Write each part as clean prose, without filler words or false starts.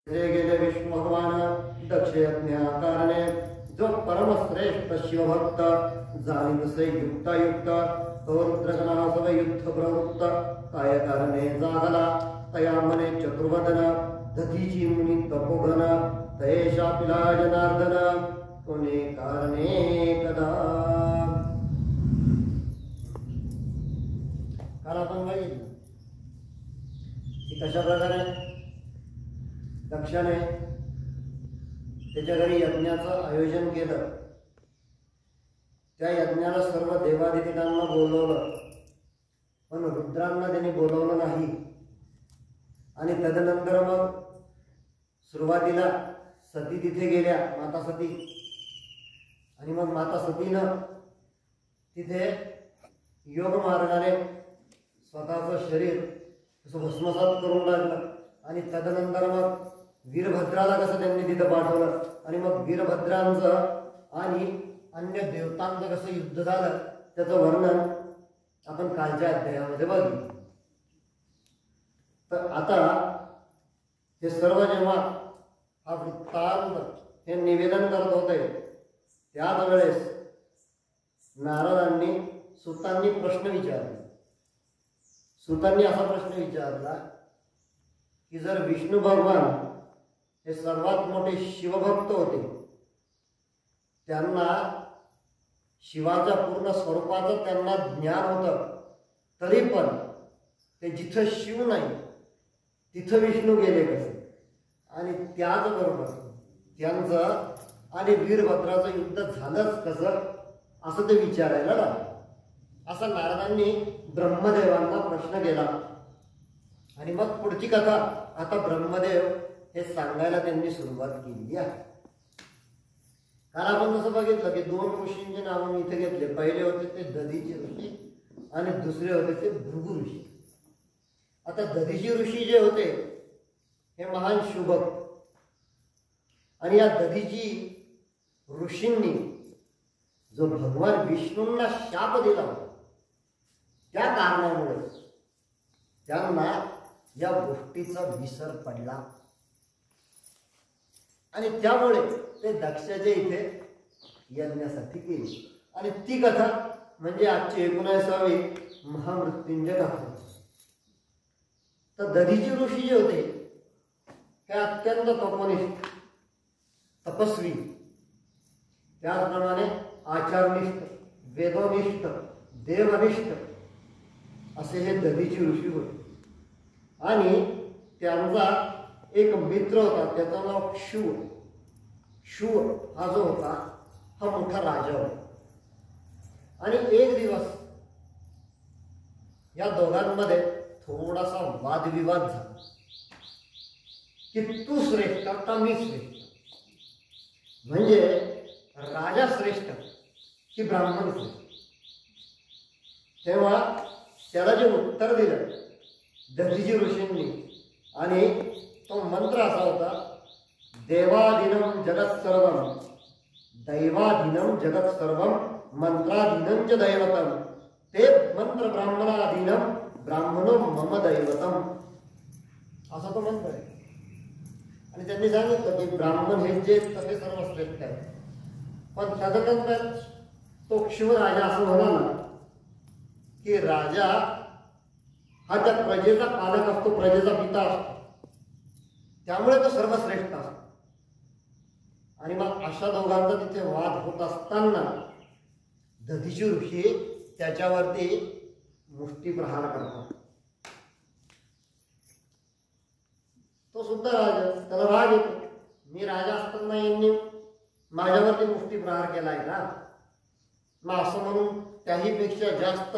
गेले विष्णू भगवान दक्ष यज्ञाकारणे जो परमश्रेष्ठ शिवभक्त जाणी तसे युक्तायुक्त रुद्रगणा सव युद्ध प्रवृत्त काय कारणे जागला तया मने चतुर्वदन दधीची मुनी तपोघन तयेशा पिला जनार्दन कोणे कारणे कदा. काल आपण बघितलं की कशा प्रकारे दक्षाने त्याच्या घरी यज्ञाचं आयोजन केलं. त्या यज्ञाला सर्व देवादिदेवांना बोलवलं, पण रुद्रांना त्यांनी बोलवलं नाही. आणि तदनंतर मग सुरुवातीला सती तिथे गेल्या, माता सती. आणि मग माता सतीनं तिथे योग मार्गाने स्वतःचं शरीर असं भस्मसात करून लागलं. आणि तदनंतर मग वीरभद्राला कसं त्यांनी तिथं पाठवलं. आणि मग वीरभद्रांचं आणि अन्य देवतांचं कसं युद्ध झालं त्याचं वर्णन आपण कालच्या अध्यायामध्ये बघितलं. तर आता हे सर्व जेव्हा हा वृत्तांत हे निवेदन करत होते त्याच वेळेस नारदांनी सुतांनी प्रश्न विचारला. सुतांनी असा प्रश्न विचारला की जर विष्णू भगवान हे सर्वात मोठे शिवभक्त होते, त्यांना शिवाच्या पूर्ण स्वरूपाचं त्यांना ज्ञान होतं, तरी पण ते जिथं शिव नाही तिथं विष्णू गेले कसे. आणि त्याचबरोबर त्यांचं आणि वीरभद्राचं युद्ध झालंच कसं असं ते विचारायला लागलं. असं नारदांनी ब्रह्मदेवांना प्रश्न केला. आणि मग पुढची कथा आता ब्रह्मदेव हे सांगायला त्यांनी सुरुवात केली आहे. काल आपण जसं बघितलं की दोन ऋषींचे नाव मी इथे घेतले. पहिले होते ते दधीची ऋषी आणि दुसरे होते ते भृगु ऋषी. आता दधीची ऋषी जे होते हे महान शिवभक्त. आणि या दधीची ऋषींनी जो भगवान विष्णूंना शाप दिला होता त्या कारणामुळे त्यांना या गोष्टीचा विसर पडला. आणि त्यामुळे ते दक्षाच्या इथे यज्ञासाठी गेले. आणि ती कथा म्हणजे आजची 19वी महामृत्युंजय कथा. तर दधीची ऋषी जे होते हे अत्यंत तपोनिष्ठ, तपस्वी, त्याचप्रमाणे आचारनिष्ठ, वेदनिष्ठ, देवनिष्ठ असे हे दधीची ऋषी होते. आणि त्यांचा एक मित्र होता, त्याचं नाव शूर. शूर हा जो होता हा मोठा राजा होता. आणि एक दिवस या दोघांमध्ये थोडासा वादविवाद झाला की तू श्रेष्ठ का मी श्रेष्ठ. म्हणजे राजा श्रेष्ठ की ब्राह्मण श्रेष्ठ. तेव्हा त्याला जे उत्तर दिलं दधीची ऋषींनी, आणि तो मंत्र असा होता, देवाधीनम जगत सर्वम दैवाधीनम जगत सर्वम मंत्राधीनम च दैवतम ते मंत्र ब्राह्मणाधीनम ब्राह्मणो मम दैवतम. असा तो मंत्र आहे. आणि त्यांनी सांगितलं की ब्राह्मण हे जे तसे सर्व श्रेष्ठ आहेत. पण तदनंतर तो शिवराजा असं म्हणाला की राजा हा त्या प्रजेचा पालक असतो, प्रजेचा पिता असतो, त्यामुळे तो सर्वश्रेष्ठ असतो. आणि मग अशा दोघांचा तिथे वाद होत असताना दधीची ऋषी त्याच्यावरती मुष्टी प्रहार करतात. तो सुद्धा राजा, त्याला राग येतो, मी राजा असताना यांनी माझ्यावरती मुष्टी प्रहार केलाय का. मग असं म्हणून त्याहीपेक्षा जास्त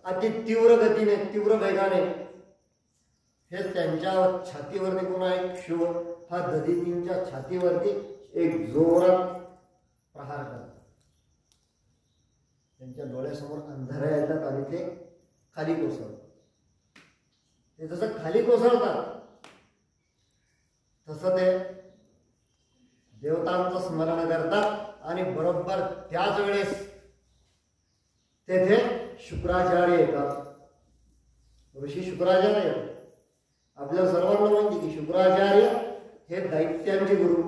अति तीव्र गतीने, तीव्र वेगाने हे त्यांच्या छातीवरती पुन्हा एक शिव हा दधीजींच्या छातीवरती एक जोरात प्रहार करतात. त्यांच्या डोळ्यासमोर अंधाऱ्या येतात आणि ते खाली कोसळतात. ते जसं खाली कोसळतात तसं ते देवतांचं स्मरण करतात. आणि बरोबर त्याच वेळेस तेथे शुक्राचार्य येतात. ऋषी शुक्राचार्य आपल्या सर्वांना माहिती की शुक्राचार्य हे दैत्यांचे गुरु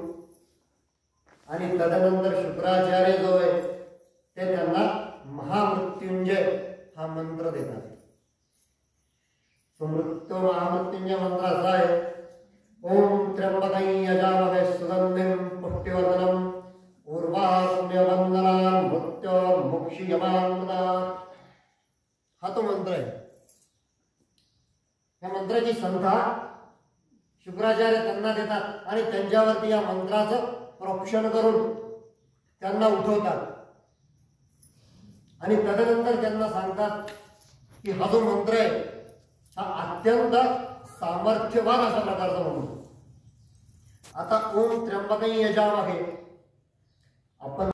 आणि तदनंतर शुक्राचार्य जो आहे ते त्यांना महामृत्युंजय हा मंत्र देतात. तो महामृत्युंजय मंत्र असा आहे, ओम त्र्यंबकं यजामहे सुगंधिं पुष्टिवर्धनम् उर्वारुकमिवन्दनान् मृत्योर्मुक्षीयमामृतात्. हा तो मंत्र आहे. या मंत्राची संथा शुक्राचार्य त्यांना देतात आणि त्यांच्यावरती या मंत्राचं प्रोक्षण करून त्यांना उठवतात आणि तदनंतर त्यांना सांगतात की हा जो मंत्र आहे हा अत्यंत सामर्थ्यवान अशा प्रकारचा मंत्र. आता ओम त्र्यंबकं यजामहे आपण